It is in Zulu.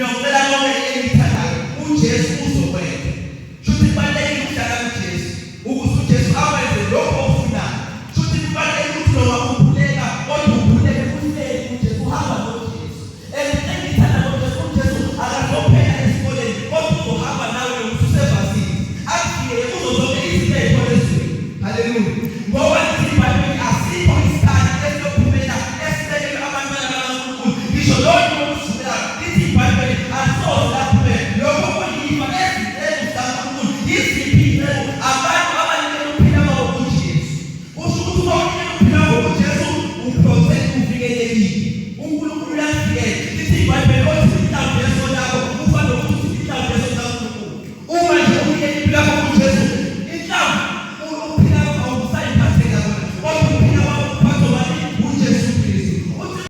ngiyocela konke engithandayo uJesu uzokwenza. Futhi kubalulekile ukuhlala kuJesu ukuze uJesu awenze lokho ofunayo. Futhi kubalulekile ukuthi noma ukhuleka kodwa ukhuleke uhleli uJesu uhamba noJesu. Engithanda ngoJesu uJesu akazophela esikoleni kodwa uzohamba nawe usevasini. Afike kuzo zonke izinto ezikole ezweni. Haleluya. Ngoba iBhayibheli asikho isikhathi esiyophumela esisekele abantwana bakaNkulunkulu. Ngisho lonke ukusukela iBhayibheli asoze aphumele. Lokho kuyifa ezintweni zikaNkulunkulu. Iziphi abantu abanikela ukuphila kwabo kuJesu. Kusho ukuthi uma unikela ukuphila kwabo kuJesu uprotect uvikelekile. uNkulunkulu uyavikela.